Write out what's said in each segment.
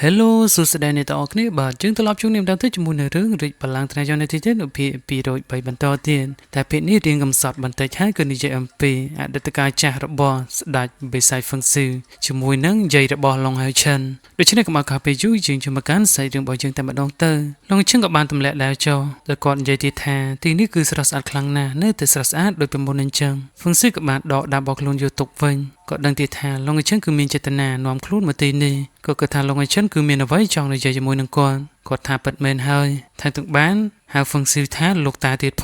Hello សួស្តីអ្នកទាំងអស់គ្នាបាទយើងត្រឡប់ជួបគ្នាម្ដងទៀតជាមួយនឹងរឿងរីកបលាំងថ្ងៃចុងនេះទៀតនៅភាគ203បន្តទៀតតែពេលនេះរៀងកំសត់បន្តិចហើយក៏និយាយអំពីអតីតកាលចាស់របស់ស្ដេចបេសាយហ្វឹងស៊ឺជាមួយនឹងយាយរបស់ឡុងហៅឈិនដូច្នេះកុំឲ្យខាតពេលយូរយើងចូលមកកាន់សាច់រឿងរបស់យើងតែម្ដងទៅឡុងឈិនក៏បានទម្លាក់ដែរចុះតែគាត់និយាយទៀតថាទីនេះគឺស្រស់ស្អាតខ្លាំងណាស់នៅតែស្រស់ស្អាតដូចពីមុនអញ្ចឹងហ្វឹងស៊ឺក៏បានដកដាបរបស់ខ្លួនយកទុកវិញក៏ដឹងទៀតថាឡុងអញ្ចឹងគឺមានចេតនានាំខ្លួនមកទីនេះក៏គិតថាឡុងអញ្ចឹងគឺមានអ្វីចង់និយាយជាមួយនឹងគាត់ថាពិតមែនហើយថែមទាំងបានហៅហ្វឹងស៊ឺថាលោកតាទៀតផ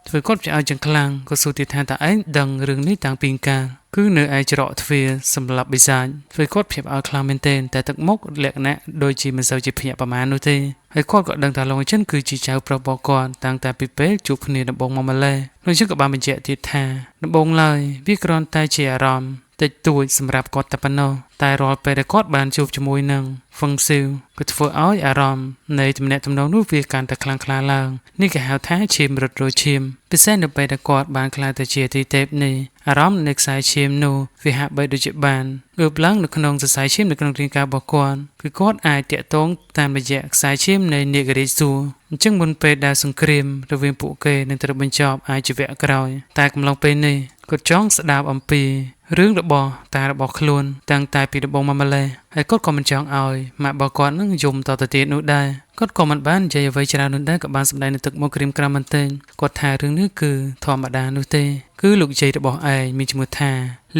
ងធ្វើគាត់ផ្អើលយ៉ាងខ្លាំងក៏សួរទៀតថាតើឯងដឹងរឿងនេះតាំងពីកាលគឺនៅឯច្រកទ្វារសម្រាប់បិសាចធ្វើគាត់ភ្ញាក់ផ្អើលខ្លាំងមែនទែនតែទឹកមុខលក្ខណៈដូចជាមិនសូវជាភ្ញាក់ប្រមាណនោះទេហើយគាត់ក៏ដឹងថាឡុងអញ្ចឹងគឺជាចៅប្រុសរបស់គាត់តាំងតែពីពេលជួបគ្នាដំបូងមកម្លេះឡុងអញ្ចឹងក៏បានបញ្ជាក់ទៀតថាដំបូងឡើយវាគ្រាន់តែជាអារម្មណ៍តិចតួចសម្រាប់គាត់តែប៉ុណ្ណោះតែរាល់ពេលដែលគាត់បានជួបជាមួយនឹងហ្វឹងស៊ឺក៏ធ្វើឲ្យអារម្មណ៍នៃទំនាក់ទំនងនោះវាកាន់តែខ្លាំងក្លាឡើងនេះគេហៅថាឈាមរត់រឈាមពិសេសនៅពេលដែលគាត់បានក្លាយទៅជាទីទេពនេះអារម្មណ៍នៃខ្សែឈាមនោះវាហាក់បីដូចជាបានងើបឡើងនៅក្នុងសរសៃឈាមនៅក្នុងរាងកាយរបស់គាត់គឺគាត់អាចតាក់ទងតាមរយៈខ្សែឈាមនៃនាគរាជសួរអញ្ចឹងមុនពេលដែលសង្គ្រាមរវាងពួកគេនឹងត្រូវបញ្ចប់អាចជាវគ្គក្រោយតែកំឡុងពេលនេះគាត់ចង់ស្ដាប់អំពីរឿងរបស់តារបស់ខ្លួនតាំងតែពីដំបូងមកម្លេះហើយគាត់ក៏មិនចង់ឲ្យម៉ាក់របស់គាត់នឹងយំតទៅទៀតនោះដែរគាត់ក៏មិនបាននិយាយអ្វីច្រើននោះដែរក៏បានសម្ដែងនៅទឹកមុខក្រៀមក្រំបន្តិចគាត់ថារឿងនេះគឺធម្មតានោះទេគឺលោកយាយរបស់ឯងមានឈ្មោះថា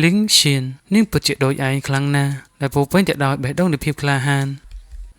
លីងឈៀននាងពិតជាដូចឯងខ្លាំងណាស់ដែលពោពេញទៅដោយបេះដូងនៃភាពក្លាហាន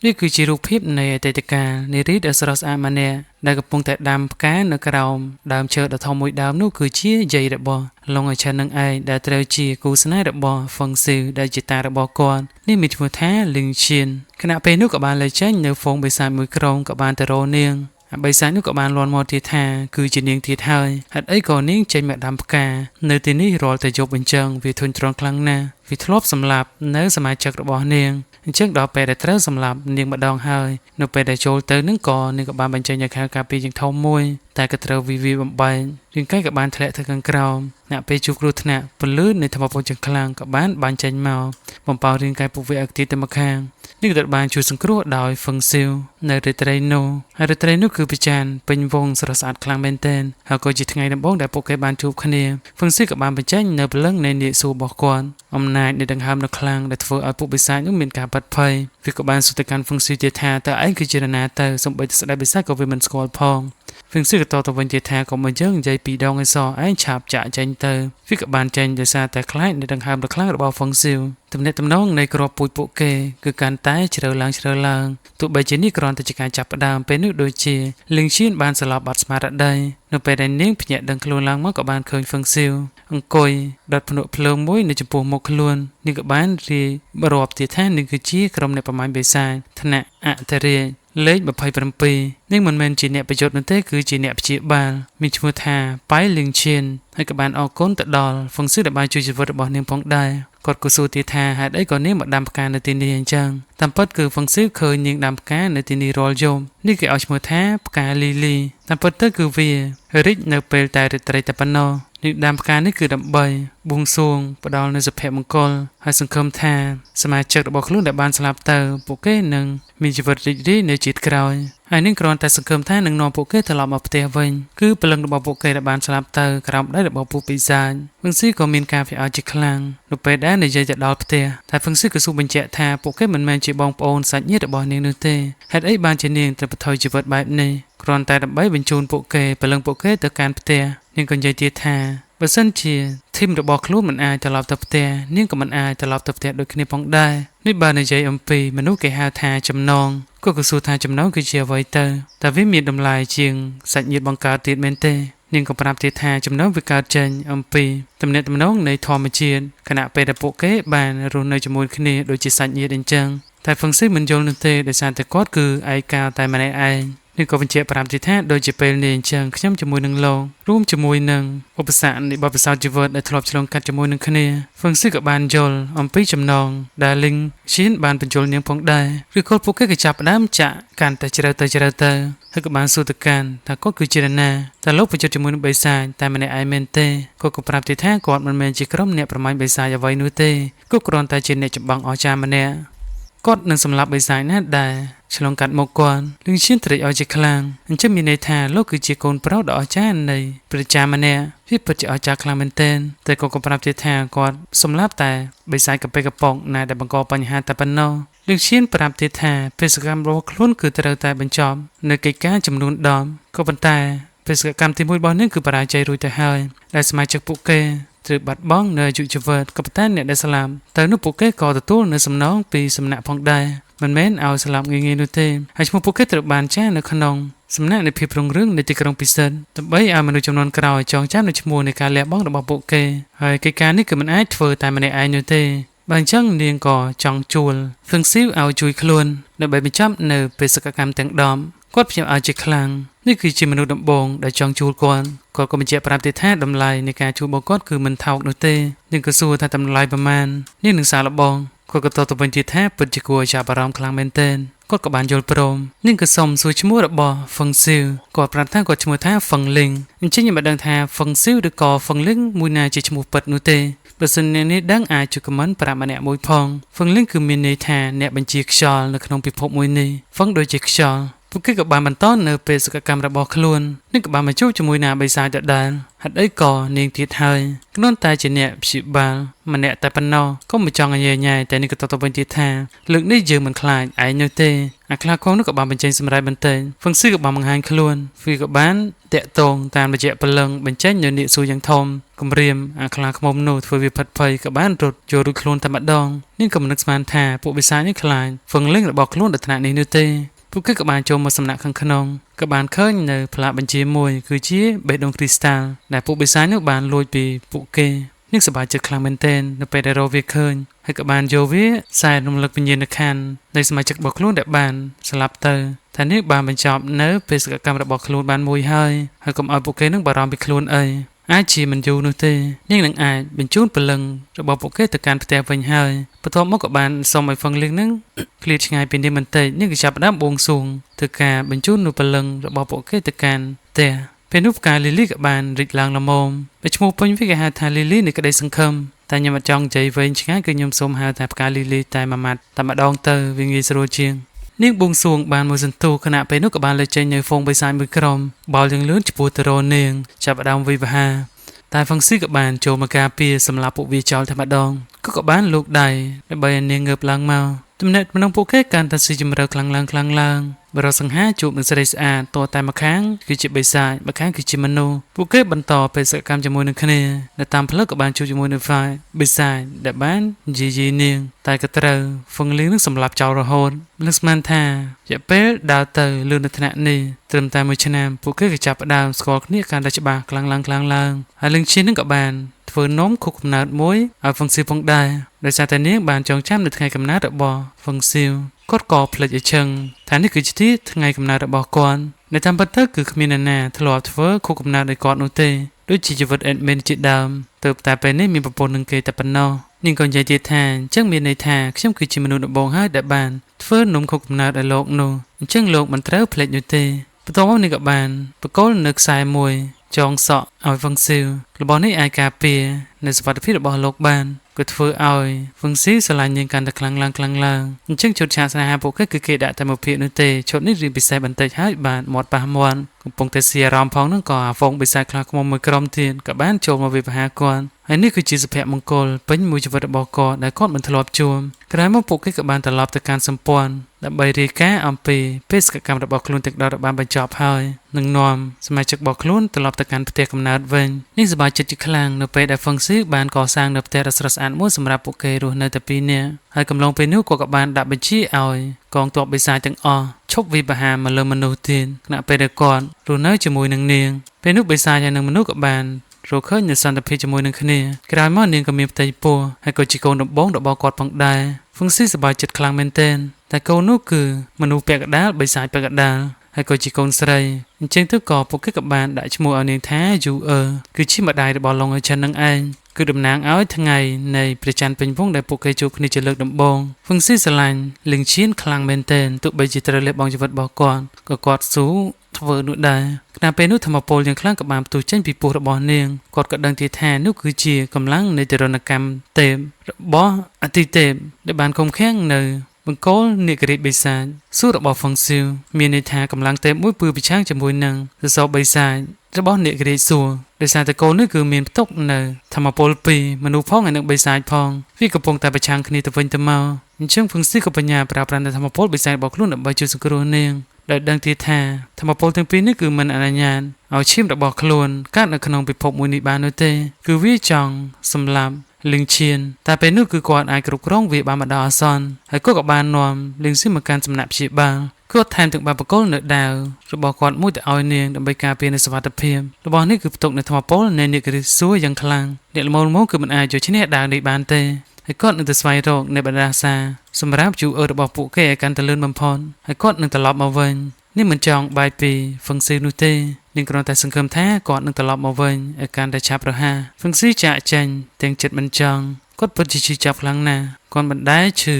នេះគឺជារូបភាពនៃអតីតកាលនារីដ៏ស្រស់ស្អាតម្នាក់ដែលកំពុងតែដាំផ្កានៅក្រោមដើមឈើដ៏ធំមួយដើមនោះគឺជាយាយរបស់ឡុងអឆិននឹងឯងដែលត្រូវជាគូស្នេហ៍របស់ហ្វឹងស៊ឺដែលជាតារបស់គាត់នេះមានឈ្មោះថាលីងឈៀនខណៈពេលនោះក៏បានលេចចេញនៅហ្វូងបិសាចមួយក្រុមក៏បានទៅរកនាងបិសាចនោះក៏បានលាន់មាត់ទៀតថាគឺជានាងទៀតហើយហេតុអីក៏នាងចេញមកដាំផ្កានៅទីនេះរាល់តែយប់អញ្ចឹងវាធុញទ្រាន់ខ្លាំងណាស់វាធ្លាប់សម្លាប់នៅសមាជិករបស់នាងអញ្ចឹងដល់ពេលដែលត្រូវសម្លាប់នាងម្ដងហើយនៅពេលដែលចូលទៅនឹងក៏នាងក៏បានបញ្ចេញនូវខែការពីយ៉ាងធំមួយតែក៏ត្រូវវិបំបែករាងកាយក៏បានធ្លាក់ទៅខាងក្រោមអ្នកពេលជួបគ្រោះថ្នាក់ពន្លឺនៃថ្មពុលយ៉ាងខ្លាំងក៏បានបាញ់ចេញមកបំផារាងកាយពួកវាឲ្យទៀតទៅម្ខាងនេះក៏ត្រូវបានជួយសង្គ្រោះដោយហ្វឹងស៊ឺនៅរាត្រីនោះហើយរាត្រីនោះគឺពិចារពេញវងស្រស់ស្អាតខ្លាំងមែនទែនហើយក៏ជាថ្ងៃដំបូងដែលពួកគេបានជួបគ្នាហ្វឹងស៊ឺក៏បានបញ្ចេញនៅព្រលឹងនៃនាគសួររបស់គាត់អំណាចនៃដង្ហើមដ៏ខ្លាំងដែលធ្វើឲ្យពួកបិសាចនោះមានការបាត់ភ័យវាក៏បានសួរទៅកាន់ហ្វឹងស៊ឺទៀតថាតើឯងគឺជានរណាទៅសូម្បីតែស្ដេចបិសាចក៏វាមិនស្គាល់ផងហ្វឹងស៊ឺក៏តទៅវិញទៀតថាកុំឲ្យយើងនិយាយពីដងឯសឯងឆាប់ចាក់ចេញទៅវាក៏បានចេញដោយសារតែខ្លាចនៃដង្ហើមដ៏ខ្លាំងរបស់ហ្វឹងស៊ឺទំនាក់ទំនងនៃក្របពូជពួកគេគឺកាន់តែជ្រៅឡើងទោះបីជានេះគ្រាន់តែជាការចាប់ផ្ដើមពេលនោះដូចជាលីងឈៀនបានស្លាប់បាត់ស្មារតីនៅពេលដែលនាងភ្ញាក់ដឹងខ្លួនឡើងមកក៏បានឃើញហ្វឹងស៊ឺអង្គុយដុតភ្នក់ភ្លើងមួយនៅចំពោះមុខខ្លួននាងក៏បានរាយរាប់ទៀតថានាងគឺជាក្រុមអ្នកប្រមាញ់បិសាចថ្នាក់អធិរាជលេខ27នាងមិនមែនជាអ្នកប្រយុទ្ធនោះទេគឺជាអ្នកព្យាបាលមានឈ្មោះថាប៉ៃលីងឈៀនហើយក៏បានអរគុណទៅដល់ហ្វឹងស៊ឺដែលបានជួយជីវិតរបស់នាងផងដែរគាត់ក៏សួរទៀតថាហេតុអីក៏នាងមកដាំផ្កានៅទីនេះអញ្ចឹងតាមពិតគឺហ្វឹងស៊ឺឃើញនាងដាំផ្កានៅទីនេះរាល់យប់នេះគេឲ្យឈ្មោះថាផ្កាលីលីតាមពិតទៅគឺវារីកនៅពេលតែរាត្រីតែប៉ុណ្ណោះនាងដាំផ្កានេះគឺដើម្បីបួងសួងផ្ដល់នូវសុភមង្គលហើយសង្ឃឹមថាសមាជិករបស់ខ្លួនដែលបានស្លាប់ទៅពួកគេនឹងមានជីវិតរីករាយនៅជាតិក្រោយហើយនាងគ្រាន់តែសង្ឃឹមថានឹងនាំពួកគេត្រឡប់មកផ្ទះវិញគឺព្រលឹងរបស់ពួកគេដែលបានស្លាប់ទៅក្រោមដៃរបស់ពួកปีศาจហ្វឹងស៊ឺក៏មានការភ្ញាក់ផ្អើលជាខ្លាំងនៅពេលដែលនិយាយទៅដល់ផ្ទះតែហ្វឹងស៊ឺក៏សួរបញ្ជាក់ថាពួកគេមិនមែនជាបងប្អូនសាច់ញាតិរបស់នាងនោះទេហេតុអីបានជានាងត្រូវបន្ថយជីវិតបែបនេះគ្រាន់តែដើម្បីបញ្ជូនពួកគេព្រលឹងពួកគេទៅកាន់ផ្ទះនាងក៏និយាយទៀតថាបើសិនជាធីមរបស់ខ្លួនមិនអាចត្រឡប់ទៅផ្ទះនាងក៏មិនអាចត្រឡប់ទៅផ្ទះដូចគ្នាផងដែរនេះបើនិយាយអំពីមនុស្សគេហៅថាចំណងក៏សួរថាចំណងគឺជាអ្វីទៅតែវាមានតម្លៃជាងសាច់ញាតិបង្កើតទៀតមែនទេនាងក៏ប្រាប់ទៀតថាចំណងវាកើតចេញអំពីទំនាក់ទំនងនៃធម្មជាតិខណៈពេលដែលពួកគេបានរស់នៅជាមួយគ្នាដូចជាសាច់ញាតិអញ្ចឹងតែហ្វឹងស៊ឺមិនយល់នោះទេដោយសារតែគាត់គឺឯកាតែម្នាក់ឯងនេះក៏បញ្ជាក់ប្រាប់ទៀតថាដូចជាពេលនេះអញ្ចឹងខ្ញុំជាមួយនឹងលោករួមជាមួយនឹងឧបសគ្គនៃបទពិសោធន៍ជីវិតដែលធ្លាប់ឆ្លងកាត់ជាមួយនឹងគ្នាហ្វឹងស៊ឺក៏បានយល់អំពីចំណងដែលលីងឈៀនបានបញ្ជូលនាងផងដែរឬក៏ពួកគេក៏ចាប់ផ្ដើមចាក់កាន់តែជ្រៅទៅហើយក៏បានសួរទៅកាន់ថាគាត់គឺជានរណាតែលោកបញ្ជូលជាមួយនឹងបិសាចតែម្នាក់ឯងមែនទេគាត់ក៏ប្រាប់ទៀតថាគាត់មិនមែនជាក្រុមអ្នកប្រមាញ់បិសាចអ្វីនោះទេគាត់គ្រាន់តែជាអ្នកចម្បាំងអស្ចារ្យម្នាក់ គាត់នឹងសម្លាប់បិសាចណាស់ដែរឆ្លងកាត់មកគាត់លឹងឈានត្រេកអរជាខ្លាំងអញ្ចឹងមានន័យថាលោកគឺជាកូនប្រុសដ៏អស្ចារ្យនៃព្រះចាម្នាក់វាពិតជាអស្ចារ្យខ្លាំងមែនទែនតែក៏ប្រាប់ទៀតថាគាត់សម្លាប់តែបិសាចកប៉ិកប៉ុកណាដែលបង្កបញ្ហាតែប៉ុណ្ណោះលឹងឈានប្រាប់ទៀតថាបេសកកម្មរបស់ខ្លួនគឺត្រូវតែបញ្ចប់នៅកិច្ចការចំនួន10ក៏ប៉ុន្តែបេសកកម្មទី1របស់នឹងគឺបរាជ័យរួចទៅហើយដែលសមាជិកពួកគេត្រូវបាត់បង់នៅអាយុជីវិតក៏ប៉ុន្តែអ្នកដែលស្លាប់ទៅនោះពួកគេក៏ទទួលនៅសំណងពីសំណាក់ផងដែរមិនមែនឲ្យស្លាប់ងាយៗនោះទេហើយឈ្មោះពួកគេត្រូវបានចារនៅក្នុងសំណាក់នៃភាពរុងរឿងនៃទីក្រុងពិសិដ្ឋដើម្បីឲ្យមនុស្សចំនួនក្រោយចងចាំនូវឈ្មោះនៃការលះបង់របស់ពួកគេហើយកិច្ចការនេះគឺមិនអាចធ្វើតែម្នាក់ឯងនោះទេបើអញ្ចឹងនាងក៏ចង់ជួលហ្វឹងស៊ីវឲ្យជួយខ្លួនដើម្បីបញ្ចប់នៅបេសកកម្មទាំង10គាត់ភ្ញាក់ឲ្យជាខ្លាំងនេះគឺជាមនុស្សដំបងដែលចង់ជួលគាត់ក៏បញ្ជាក់ប្រាប់ទៀតថាតម្លៃនៃការជួលរបស់គាត់គឺមិនថោកនោះទេនាងក៏សួរថាតម្លៃប្រមាណនាងនឹងសាកល្បងគាត់ក៏តបទៅវិញទៀតថាពិតជាគួរឲ្យចាប់អារម្មណ៍ខ្លាំងមែនទែនគាត់ក៏បានយល់ព្រមនាងក៏សុំសួរឈ្មោះរបស់ហ្វឹងស៊ីវគាត់ប្រាប់ថាគាត់ឈ្មោះថាហ្វឹងលីងអញ្ចឹងខ្ញុំមិនដឹងថាហ្វឹងស៊ីវឬក៏ហ្វឹងលីងមួយណាជាឈ្មោះពិតនោះទេបើសិនអ្នកនេះដឹងអាចជួយខមមិនប្រាប់ម្នាក់មួយផងហ្វឹងលីងគឺមានន័យថាអ្នកបញ្ជាខ្យល់នៅក្នុងពិភពមួយនេះហ្វឹងដូចជាខ្យល់ពួកគេក៏បានបន្តនៅបេសកកម្មរបស់ខ្លួននិងក៏បានមកជួបជាមួយណាបិសាចដដែលហេតុអីក៏នាងទៀតហើយគ្រាន់តែជាអ្នកព្យាបាលម្នាក់តែប៉ុណ្ណោះក៏មិនចង់ញ៉ៃញ៉ៃតែនាងក៏តបទៅវិញទៀតថាលើកនេះយើងមិនខ្លាចឯងនោះទេអាខ្លាខងនោះក៏បានបញ្ចេញសម្រែកបន្តិចហ្វឹងស៊ីក៏បានបង្ហាញខ្លួនវាក៏បានតាក់ទងតាមរយៈព្រលឹងបញ្ចេញនៅនាគសួរយ៉ាងធំគំរាមអាខ្លាខ្មុំនោះធ្វើវាផិតភ័យក៏បានរត់ចូលរួចខ្លួនតែម្ដងនាងក៏មិននឹកស្មានថាពួកបិសាចនេះខ្លាចហ្វឹងលីងរបស់ខ្លួនដល់ថ្នាក់នេះនោះទេពួកគេក៏បានចូលមកសំណាក់ខាងក្នុងក៏បានឃើញនៅផ្លាកបញ្ជាមួយគឺជាបេះដូងគ្រីស្តាល់ដែលពួកបិសាចនោះបានលួចពីពួកគេនាងសប្បាយចិត្តខ្លាំងមែនទែននៅពេលដែលរកវាឃើញហើយក៏បានយកវាខ្សែរំលឹកវិញ្ញាណក្ខន្ធនៃសមាជិករបស់ខ្លួនដែលបានស្លាប់ទៅថានេះបានបញ្ចប់នៅបេសកកម្មរបស់ខ្លួនបានមួយហើយកុំឲ្យពួកគេនឹងបារម្ភពីខ្លួនអីអាចជាមិនយូរនោះទេនាងនឹងអាចបញ្ជូនព្រលឹងរបស់ពួកគេទៅកាន់ផ្ទះវិញហើយបន្ទាប់មកក៏បានសុំឲ្យហ្វឹងលីងនឹងឃ្លាតឆ្ងាយពីនាងបន្តិចនាងក៏ចាប់ផ្ដើមបួងសួងធ្វើការបញ្ជូននូវព្រលឹងរបស់ពួកគេទៅកាន់ផ្ទះពេលនោះផ្កាលីលីក៏បានរីកឡើងល្មមតែឈ្មោះពេញវាគេហៅថាលីលីនៃក្តីសង្ឃឹមតែខ្ញុំអត់ចង់និយាយវែងឆ្ងាយគឺខ្ញុំសូមហៅថាផ្កាលីលីតែមួយម៉ាត់តែម្ដងទៅវាងាយស្រួលជាងនាងបួងសួងបានមួយសន្ទុះខណៈពេលនោះក៏បានលើកចេញនៅហ្វូងបិសាចមួយក្រុមបោលយ៉ាងលឿនចំពោះទៅរកនាងចាប់ផ្ដើមវិវហាតែហ្វឹងស៊ីក៏បានចូលមកការពារសម្រាប់ពួកវាចោលតែម្ដងក៏បានលូកដៃដើម្បីឲ្យនាងងើបឡើងមកទំនាក់ទំនងពួកគេកាន់តែស៊ីជម្រៅខ្លាំងឡើងបរិសង្ហាជួបនឹងស្រីស្អាតតតែម្ខាងគឺជាបិសាចម្ខាងគឺជាមនុស្សពួកគេបន្តបេសកកម្មជាមួយនឹងគ្នានៅតាមផ្លូវក៏បានជួបជាមួយនឹងហ្វាយបិសាចដែលបាននិយាយនាងតែក៏ត្រូវហ្វឹងលីងនឹងសម្លាប់ចោលរហូតលឹកស្មានថារយៈពេលដើរទៅលឿននៅថ្នាក់នេះត្រឹមតែ1ឆ្នាំពួកគេក៏ចាប់ផ្ដើមស្គាល់គ្នាកាន់តែច្បាស់ខ្លាំងឡើងហើយលឹងឈៀននឹងក៏បានធ្វើនំខុសកំណើតមួយឲ្យហ្វឹងស៊ីផងដែរដោយសារតែនាងបានចងចាំនៅថ្ងៃកំណើតរបស់ហ្វឹងស៊ីគាត់ក៏ភ្លេចឲ្យឈឹងថានេះគឺជាទីថ្ងៃកំណើតរបស់គាត់នៅតាមពិតទៅគឺគ្មាននរណាធ្លាប់ធ្វើខុសកំណើតឲ្យគាត់នោះទេដូចជាជីវិតអេដមីនជាដើមទើបតែពេលនេះមានប្រពន្ធនឹងគេតែប៉ុណ្ណោះនាងក៏និយាយទៀតថាអញ្ចឹងមានន័យថាខ្ញុំគឺជាមនុស្សដំបងហើយដែលបានធ្វើនំខុសកំណើតឲ្យលោកនោះអញ្ចឹងលោកមិនត្រូវភ្លេចនោះទេបន្ទាប់មកនាងក៏បានបកគលនៅខ្សែមួយចងសក់ឲ្យហ្វឹងស៊ីវរបស់នេះអាចការពារនៅសុវត្ថិភាពរបស់លោកបានក៏ធ្វើឲ្យហ្វឹងស៊ីស្រឡាញ់នាងកាន់តែខ្លាំងឡើងអញ្ចឹងឈុតឆាកស្នេហាពួកគេគឺគេដាក់តែមួយភាគនោះទេឈុតនេះរៀងពិសេសបន្តិចហើយបានមាត់ប៉ះមាត់កំពុងតែស៊ីអារម្មណ៍ផងនឹងក៏អាហ្វងបិសាចខ្លាឃ្មុំមួយក្រុមទៀតក៏បានចូលមកវិភាគគាត់ហើយនេះគឺជាសុភមង្គលពេញមួយជីវិតរបស់គាត់ដែលគាត់មិនធ្លាប់ជួបក្រោយមកពួកគេក៏បានត្រឡប់ទៅកាន់សម្ព័ន្ធដើម្បីរាយការណ៍អំពីបេសកកម្មរបស់ខ្លួនទាំង10បានបញ្ចប់ហើយនឹងនាំសមាជិករបស់ខ្លួនត្រឡប់ទៅកាន់ផ្ទះកំណើតវិញនេះសប្បាយចិត្តជាខ្លាំងនៅពេលដែលហ្វឹងស៊ីបានកសាងនៅផ្ទះដ៏ស្រស់ស្អាតមួយសម្រាប់ពួកគេរស់នៅតែ2នាក់ហើយកំឡុងពេលនោះគាត់ក៏បានដាក់បញ្ជាឲ្យកងទ័ពបិសាចទាំងអស់ឈប់វិបហាមកលើមនុស្សទៀតខណៈពេលដែលគាត់រស់នៅជាមួយនឹងនាងពេលនោះបិសាចហើយនឹងមនុស្សក៏បានរកឃើញនូវសន្តិភាពជាមួយនឹងគ្នាក្រោយមកនាងក៏មានផ្ទៃពោះហើយក៏ជាកូនដំបងរបស់គាត់ផងដែរហ្វឹងស៊ីសប្បាយចិត្តខ្លាំងមែនទែនតែកូននោះគឺមនុស្សពាក់កណ្ដាលបិសាចពាក់កណ្ដាលហើយក៏ជាកូនស្រីអញ្ចឹងទៅក៏ពួកគេក៏បានដាក់ឈ្មោះឲ្យនាងថាយូគឺជាម្ដាយរបស់ឡុងអើចិននឹងឯងគឺតំណាងឲ្យថ្ងៃនៃព្រះច័ន្ទពេញវង្សដែលពួកគេជួបគ្នាជាលើកដំបូងហ្វឹងស៊ីស្រឡាញ់លឹងឈៀនខ្លាំងមែនទែនទោះបីជាត្រូវលះបង់ជីវិតរបស់គាត់ក៏គាត់ស៊ូធ្វើនោះដែរខណៈពេលនោះធម្មពលយ៉ាងខ្លាំងក៏បានផ្ទុះចេញពីពោះរបស់នាងគាត់ក៏ដឹងទីថានោះគឺជាកម្លាំងនៃទរណកម្មទេពរបស់អតិទេពដែលបានឃុំឃាំងនៅ បង្កល់នេករិតបិសាចសួររបស់ហ្វុងស៊ីវមានន័យថាកម្លាំងទេពមួយពឺប្រឆាំងជាមួយនឹងសសរបិសាចរបស់នេករិតសួរដោយសារតែកូននេះគឺមានផ្ទុកនៅធម្មពលពីរមនុស្សផងហើយនិងបិសាចផងវាកំពុងតែប្រឆាំងគ្នាទៅវិញទៅមកអញ្ចឹងហ្វុងស៊ីវក៏បញ្ញាប្រើប្រាស់នៅធម្មពលបិសាចរបស់ខ្លួនដើម្បីជួយសង្គ្រោះនាងដែលដឹងទៀតថាធម្មពលទាំងពីរនេះគឺមិនអនុញ្ញាតឲ្យឈាមរបស់ខ្លួនកើតនៅក្នុងពិភពមួយនេះបាននោះទេគឺវាចង់សម្លាប់លឹងឈៀនតែពេលនោះគឺគាត់អាចគ្រប់គ្រងវាបានមកដល់អាសន្នហើយគាត់ក៏បាននាំលឹងស៊ៀនមកកាន់សំណាក់ព្យាបាលគាត់ថែមទាំងបានបកគលនៅដាវរបស់គាត់មួយទៅឲ្យនាងដើម្បីការពារនូវសុវត្ថិភាពរបស់នេះគឺផ្ទុកនៅធម្មពលនៃនេករិសួរយ៉ាងខ្លាំងអ្នកល្មមគឺមិនអាចយកឈ្នះដាវនេះបានទេហើយគាត់នឹងទៅស្វែងរកនៅបណ្ដាសាសម្រាប់ជួរបស់ពួកគេឲ្យកាន់តែលឿនបំផុតហើយគាត់នឹងត្រឡប់មកវិញនេះមិនចង់បែកពីហ្វឹងស៊ីនោះទេនាងគ្រាន់តែសង្ឃឹមថាគាត់នឹងត្រឡប់មកវិញឲ្យកាន់តែឆាប់រហ័សហ្វឹងស៊ីចាក់ចេញទាំងចិត្តមិនចង់គាត់ពិតជាឈឺចាប់ខ្លាំងណាស់គាត់មិនដែលឈឺ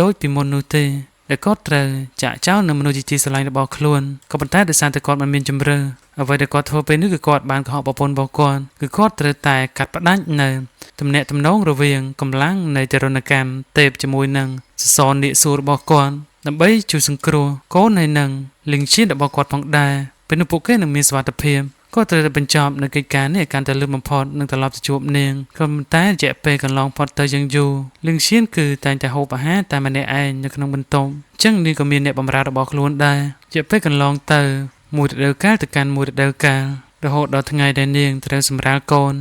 ដូចពីមុននោះទេដែលគាត់ត្រូវចាក់ចោលនៅមនុស្សជាស្រឡាញ់របស់ខ្លួនក៏ប៉ុន្តែដោយសារតែគាត់មិនមានជំរឿអ្វីដែលគាត់ធ្វើពេលនេះគឺគាត់បានកុហកប្រពន្ធរបស់គាត់គឺគាត់ត្រូវតែកាត់ផ្ដាច់នៅទំនាក់ទំនងរវាងកម្លាំងនៃទរណកម្មទេពជាមួយនឹងសសរនាគសួររបស់គាត់ដើម្បីជួយសង្គ្រោះកូនហើយនឹងលិង្គឈៀនរបស់គាត់ផងដែរពេលនោះពួកគេនឹងមានសុវត្ថិភាពគាត់ត្រូវតែបញ្ចប់នៅកិច្ចការនេះឲ្យកាន់តែលឿនបំផុតនិងត្រឡប់ទៅជួបនាងក៏ប៉ុន្តែរយៈពេលកន្លងផុតទៅយ៉ាងយូរលិង្គឈៀនគឺតែងតែហូបអាហារតែម្នាក់ឯងនៅក្នុងបន្ទប់អញ្ចឹងនាងក៏មានអ្នកបម្រើរបស់ខ្លួនដែររយៈពេលកន្លងទៅមួយរដូវកាលទៅកាន់មួយរដូវកាលរហូតដល់ថ្ងៃដែលនាងត្រូវសម្រាលកូន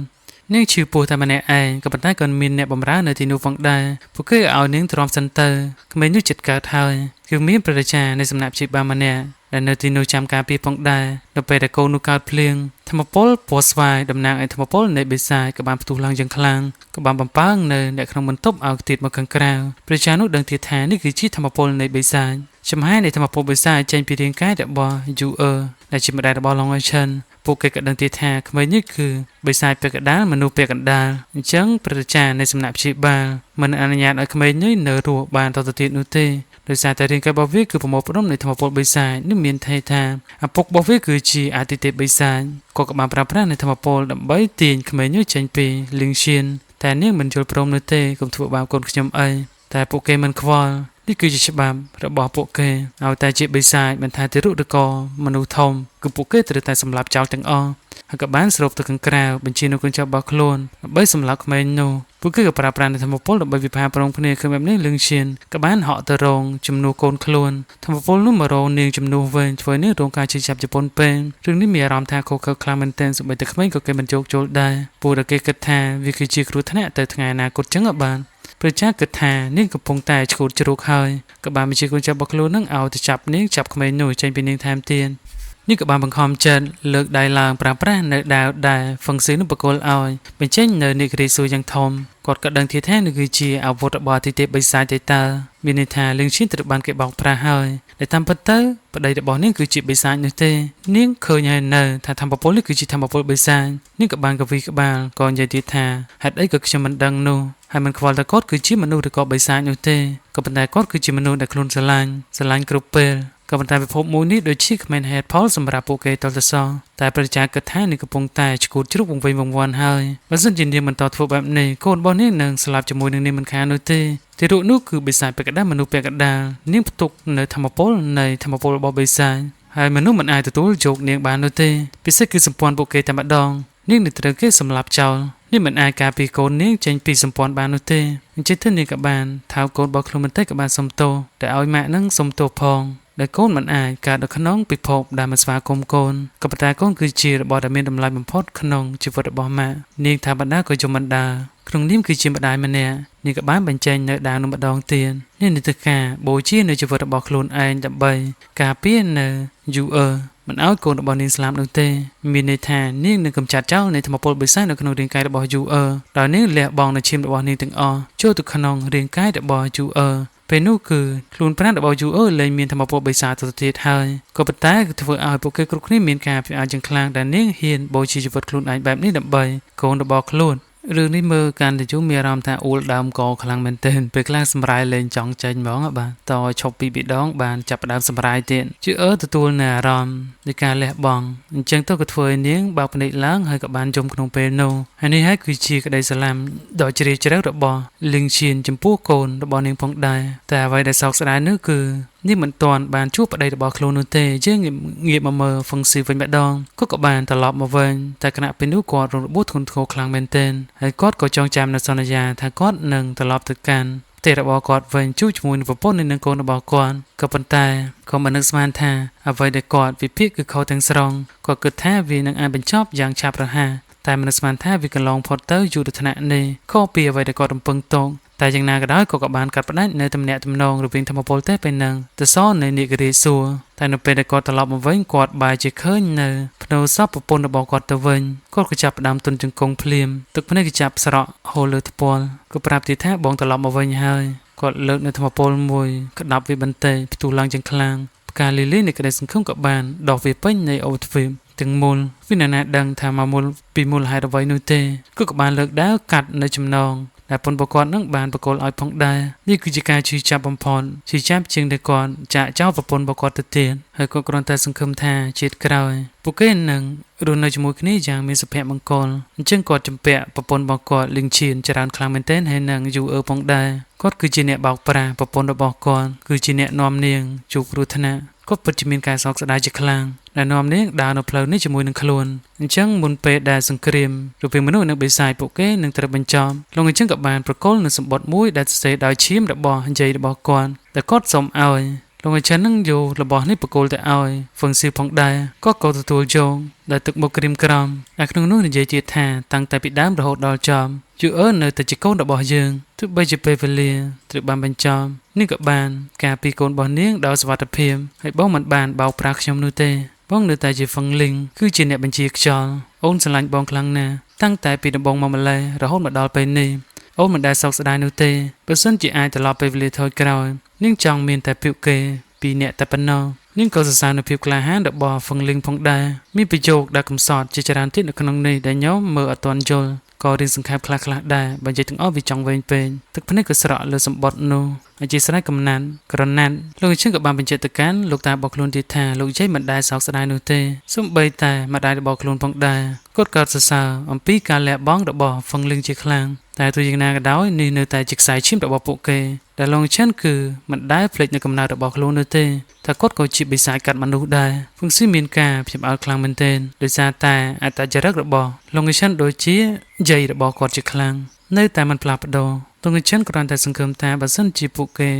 នាងឈឺពោះតែម្នាក់ឯងក៏ប៉ុន្តែក៏មានអ្នកបម្រើនៅទីនោះផងដែរពួកគេឲ្យនាងទ្រាំសិនទៅក្មេងនោះចិត្តកើតហើយគឺមានព្រះរាជានៃសំណាក់ព្យាបាលម្នាក់ដែលនៅទីនោះចាំការពារផងដែរនៅពេលដែលកូននោះកើតភ្លៀងធម្មពលពណ៌ស្វាយតំណាងឲ្យធម្មពលនៃបិសាចក៏បានផ្ទុះឡើងយ៉ាងខ្លាំងក៏បានបំផើងនៅអ្នកក្នុងបន្ទប់ឲ្យទៀតមកខាងក្រៅព្រះរាជានោះដឹងទៀតថានេះគឺជាធម្មពលនៃបិសាចចំហាយនៃធម្មពលបិសាចចេញពីរាងកាយរបស់យូអឺដែលជាម្ដាយរបស់ឡុងអេឈិនពួកគេក៏ដឹងទៀតថាក្មេងនេះគឺបិសាចពាក់កណ្ដាលមនុស្សពាក់កណ្ដាលអញ្ចឹងព្រះរាជានៃសំណាក់ព្យាបាលមិនអនុញ្ញាតឲ្យក្មេងនេះនៅរស់បានតទៅទៀតនោះទេដោយសារតែរាងកាយរបស់វាគឺប្រមូលផ្ដុំនៃធម្មពលបិសាចនេះមានន័យថាឪពុករបស់វាគឺជាអាទិទេពបិសាចក៏បានប្រើប្រាស់នៃធម្មពលដើម្បីទាញក្មេងនេះចេញពីលឹងឈៀនតែនាងមិនយល់ព្រមនោះទេកុំធ្វើបាបកូនខ្ញុំអីតែពួកគេមិនខ្វល់នេះគឺជាច្បាប់របស់ពួកគេឲ្យតែជាបិសាចមិនថាទារកឬក៏មនុស្សធំគឺពួកគេត្រូវតែសម្លាប់ចោលទាំងអស់ហើយក៏បានស្រូបទៅខាងក្រៅបញ្ជានៅកូនចៅរបស់ខ្លួនដើម្បីសម្លាប់ក្មេងនោះពួកគេក៏ប្រើប្រាស់នៃធម្មពលដើម្បីវិភាគប្រងគ្នាគឺបែបនេះលឹងឈៀនក៏បានហក់ទៅរងជំនួសកូនខ្លួនធម្មពលនោះមករងនាងជំនួសវិញធ្វើនេះរងការជិះចាប់ជប៉ុនពេងរឿងនេះមានអារម្មណ៍ថាខុសខើខ្លាំងមែនទែនសូម្បីតែក្មេងក៏គេមិនយកចូលដែរពួកគេគិតថាវាគឺជាគ្រោះថ្នាក់ទៅថ្ងៃអនាគតចឹងបានព្រះចាគិតថានាងកំពុងតែឈួតជ្រូកហើយក៏បានបញ្ជាកូនចៅរបស់ខ្លួននឹងឲ្យទៅចាប់នាងចាប់ក្មេងនោះចេញពីនាងថែមទៀតនេះក៏បានបង្ខំចិត្តលើកដៃឡើងប្រើប្រាស់នៅដាវដែលហ្វឹងស៊ីនោះបកគលឲ្យបញ្ចេញនៅនេករិសួរយ៉ាងធំគាត់ក៏ដឹងថានេះគឺជាអាវុធរបស់ទីទេពបិសាចទេតើមានន័យថាលឹងឈៀនត្រូវបានគេបោកប្រាស់ហើយតែតាមពិតទៅប្តីរបស់នាងគឺជាបិសាចនោះទេនាងឃើញហើយនៅថាធម្មពលនេះគឺជាធម្មពលបិសាចនាងក៏បានកវីក្បាលក៏និយាយទៀតថាហេតុអីក៏ខ្ញុំមិនដឹងនោះហើយមិនខ្វល់តែគាត់គឺជាមនុស្សឬក៏បិសាចនោះទេក៏ប៉ុន្តែគាត់គឺជាមនុស្សដែលខ្លួនស្រឡាញ់គ្រប់ពេលក៏ប៉ុន្តែពិភពមួយនេះដូចជាគ្មានហេតុផលសម្រាប់ពួកគេតលតសតែព្រះចាគិតថានាងកំពុងតែឈួតជ្រូកវង្វេងវង្វាន់ហើយបើសិនជានាងបន្តធ្វើបែបនេះកូនរបស់នាងនឹងស្លាប់ជាមួយនឹងនាងមិនខាននោះទេទីរូបនោះគឺបិសាចពាក់កណ្ដាលមនុស្សពាក់កណ្ដាលនាងផ្ទុកនៅធម្មពលនៃធម្មពលរបស់បិសាចហើយមនុស្សមិនអាចទទួលយកនាងបាននោះទេពិសេសគឺសម្ព័ន្ធពួកគេតែម្ដងនាងនឹងត្រូវគេសម្លាប់ចោលនេះមិនអាចការពារកូននាងចេញពីសម្ព័ន្ធបាននោះទេអញ្ចឹងទៅនាងក៏បានថៅកូនរបស់ខ្លួនបន្តិចក៏បានសុំទោសតែឲ្យម៉ាក់នឹងសុំទោសផងដែលកូនមិនអាចកើតនៅក្នុងពិភពដែលមិនស្វាគមន៍កូនក៏ប៉ុន្តែកូនគឺជារបស់ដែលមានតម្លៃបំផុតក្នុងជីវិតរបស់ម៉ាក់នាងថាបណ្ដាក៏យំបណ្ដាក្នុងនាមគឺជាម្ដាយម្នាក់នាងក៏បានបញ្ចេញនៅដាវនោះម្ដងទៀតនេះនិតិការបូជានៅជីវិតរបស់ខ្លួនឯងដើម្បីការពារនៅយូអឺមិនឲ្យកូនរបស់នាងស្លាប់នោះទេមានន័យថានាងនឹងកម្ចាត់ចោលនៃធម្មពលបិសាចនៅក្នុងរាងកាយរបស់យូអឺដោយនាងលះបង់នៅឈាមរបស់នាងទាំងអស់ចូលទៅក្នុងរាងកាយរបស់យូអឺពេលនោះគឺខ្លួនប្រាណរបស់យូអឺលែងមានធម្មពលបិសាចទៅទៀតហើយក៏ប៉ុន្តែគឺធ្វើឲ្យពួកគេគ្រប់គ្នាមានការផ្អាកយ៉ាងខ្លាំងដែលនាងហ៊ានបូជាជីវិតខ្លួនឯងបែបនេះដើម្បីកូនរបស់ខ្លួន រឿងនេះមើលកាន់តែយូរមានអារម្មណ៍ថាអួលដើមកខ្លាំងមែនទែនពេលខ្លះសម្រាយលេងចង់ចេញហ្មងបាទតឈប់ពីបេះដូងបានចាប់ផ្ដើមសម្រាយទៀតជឿទទួលនៅអារម្មណ៍នៃការលះបង់អញ្ចឹងទៅក៏ធ្វើឲ្យនាងបើកភ្នែកឡើងហើយក៏បានយំក្នុងពេលនោះហើយនេះហើយគឺជាក្តីស្រឡាញ់ដ៏ជ្រាលជ្រៅរបស់លីងឈៀនចំពោះកូនរបស់នាងផងដែរតែអ្វីដែលសោកស្ដាយនោះគឺនេះមិនទាន់បានជួបប្តីរបស់ខ្លួននោះទេយើងងាកមកមើលហ្វឹងស៊ីវិញម្ដងគាត់ក៏បានត្រឡប់មកវិញតែគណៈពេលនោះគាត់រងរបួសធ្ងន់ធ្ងរខ្លាំងមែនទែនហើយគាត់ក៏ចងចាំនូវសន្យាថាគាត់នឹងត្រឡប់ទៅកាន់ផ្ទះរបស់គាត់វិញជួបជាមួយនឹងប្រពន្ធនិងកូនរបស់គាត់ក៏ប៉ុន្តែក៏មិននឹកស្មានថាអ្វីដែលគាត់វិភាគគឺខុសទាំងស្រុងគាត់គិតថាវានឹងអាចបញ្ចប់យ៉ាងឆាប់រហ័សតែមិននឹកស្មានថាវាកន្លងផុតទៅយូរដល់ថ្នាក់នេះខុសពីអ្វីដែលគាត់រំពឹងទុកតែយ៉ាងណាក៏ដោយក៏បានកាត់ផ្តាច់នៅទំនាក់ទំនងរវាងធម្មពលទេពេលហ្នឹងទៅសនៅនាគរីសួរតែនៅពេលដែលគាត់ត្រឡប់មកវិញគាត់បែរជាឃើញនៅភ្នូសពប្រពន្ធរបស់គាត់ទៅវិញគាត់ក៏ចាប់ផ្ដើមទន់ជង្គង់ភ្លាមទឹកភ្នែកក៏ចាប់ស្រក់ហូរលើថ្ពាល់ក៏ប្រាប់ទៀតថាបងត្រឡប់មកវិញហើយគាត់លើកនៅធម្មពលមួយក្តាប់វាបន្តិចផ្ទុះឡើងយ៉ាងខ្លាំងផ្កាលីលីនៃក្តីសង្ឃឹមក៏បានដកវាពេញនៃអូទ្វីបទាំងមូលវិណាណាដឹងថាមកមូលពីមូលហេតុអ្វីនោះទេក៏បានលើកដាវកាត់នៅចំណងដែលពន្ធបគាត់នឹងបានបកគលឲ្យផងដែរនេះគឺជាការជឿចាប់បំផុតជឿចាប់ជាងដែលគាត់ចាក់ចោលប្រពន្ធបគាត់ទៅទៀតហើយគាត់គ្រាន់តែសង្ឃឹមថាជាតិក្រោយពួកគេនឹងរស់នៅជាមួយគ្នាយ៉ាងមានសុភមង្គលអញ្ចឹងគាត់ជំពាក់ប្រពន្ធរបស់គាត់លីងឈៀនច្រើនខ្លាំងមែនទែនហើយនឹងយូអឺផងដែរគាត់គឺជាអ្នកបោកប្រាស់ប្រពន្ធរបស់គាត់គឺជាអ្នកនាំនាងជួបគ្រោះថ្នាក់គាត់ពិតជាមានការសោកស្ដាយជាខ្លាំងដែលនាំនាងដើរនៅផ្លូវនេះជាមួយនឹងខ្លួនអញ្ចឹងមុនពេលដែលសង្គ្រាមរវាងមនុស្សនិងបិសាចពួកគេនឹងត្រូវបញ្ចប់លោកអញ្ចឹងក៏បានប្រកល់នូវសម្បត្តិមួយដែលសរសេរដោយឈាមរបស់យាយរបស់គាត់ដែលគាត់សុំឲ្យលោកអញ្ចឹងនឹងយករបស់នេះប្រកល់ទៅឲ្យហ្វឹងស៊ីផងដែរគាត់ក៏ទទួលយកដែលទឹកមុខក្រៀមក្រំដែលក្នុងនោះនិយាយទៀតថាតាំងតែពីដើមរហូតដល់ចប់យូអឺនៅតែជាកូនរបស់យើងទោះបីជាពេលវេលាត្រូវបានបញ្ចប់នេះក៏បានការពីកូនរបស់នាងដោយសុវត្ថិភាពហើយបងមិនបានបោកប្រាស់ខ្ញុំនោះទេបងនៅតែជាហ្វឹងលីងគឺជាអ្នកបញ្ជាខ្យល់អូនស្រឡាញ់បងខ្លាំងណាស់តាំងតែពីដំបូងមកម្ល៉េះរហូតមកដល់ពេលនេះអូនមិនដែលសោកស្ដាយនោះទេបើសិនជាអាចត្រឡប់ពេលវេលាថយក្រោយនាងចង់មានតែពីគេពីអ្នកតែប៉ុណ្ណោះនាងក៏សរសើរនូវភាពក្លាហានរបស់ហ្វឹងលីងផងដែរមានប្រយោគដែលកំសត់ជាច្រើនទៀតនៅក្នុងនេះដែលខ្ញុំមើលអត់ទាន់យល់ក៏រៀងសង្ខេបខ្លះៗដែរបើនិយាយទាំងអស់វាចង់វែងពេកទឹកភ្នែកក៏ស្រក់លើសម្បត្តិនោះអជាស្រ័យកំណាន់ក្រណាត់លោកអញ្ចឹងក៏បានបញ្ជាក់ទៅកាន់លោកតារបស់ខ្លួនទៀតថាលោកយាយមិនដែលសោកស្ដាយនោះទេសូម្បីតែម្ដាយរបស់ខ្លួនផងដែរគាត់ក៏សរសើរអំពីការលះបង់របស់ហ្វឹងលីងជាខ្លាំងតែទោះយ៉ាងណាក៏ដោយនេះនៅតែជាខ្សែឈាមរបស់ពួកគេដែលលោកអញ្ចឹងគឺមិនដែលភ្លេចនៅកំណើតរបស់ខ្លួននោះទេថាគាត់ក៏ជាបិសាចកាត់មនុស្សដែរហ្វឹងស៊ីមានការភ្ញាក់ផ្អើលខ្លាំងមែនទែនដោយសារតែអត្តចរិតរបស់លោកអញ្ចឹងដូចជាយាយរបស់គាត់ជាខ្លាំងនៅតែមិនផ្លាស់ប្ដូរទងចិនគ្រាន់តែសង្ឃឹមថាបើសិនជាពួកគេ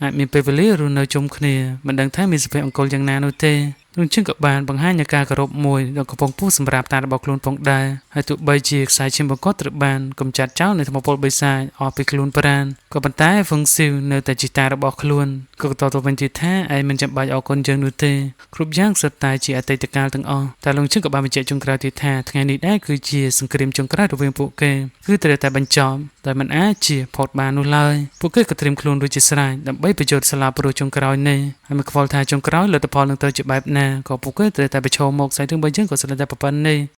អាចមានពេលវេលារស់នៅជុំគ្នាមិនដឹងថាមានសុភមង្គលយ៉ាងណានោះទេទងចិនក៏បានបង្ហាញនូវការគោរពមួយដ៏កំពុងពុះសម្រាប់តារបស់ខ្លួនផងដែរហើយទោះបីជាខ្សែឈាមរបស់គាត់ត្រូវបានកំចាត់ចោលនៅធម្មពលបិសាចអស់ពីខ្លួនប្រាណក៏ប៉ុន្តែហ្វឹងស៊ីវនៅតែជាតារបស់ខ្លួនក៏បន្តទៅវិញទៀតថាឯងមិនចាំបាច់អរគុណយើងនោះទេគ្រប់យ៉ាងសុទ្ធតែជាអតីតកាលទាំងអស់តែលោកជិនក៏បានបញ្ជាក់ចុងក្រោយទៀតថាថ្ងៃនេះដែរគឺជាសង្គ្រាមចុងក្រោយរវាងពួកគេគឺត្រូវតែបញ្ចប់តែមិនអាចជាផុតបាននោះឡើយពួកគេក៏ត្រៀមខ្លួនរួចជាស្រេចដើម្បីប្រយុទ្ធសាលាព្រោះចុងក្រោយនេះហើយមិនខ្វល់ថាចុងក្រោយលទ្ធផលនឹងទៅជាបែបណាក៏ពួកគេត្រូវតែប្រឈមមុខស្អីទាំងបីយ៉ាងក៏ស្ដីតែប៉ុណ្ណេះ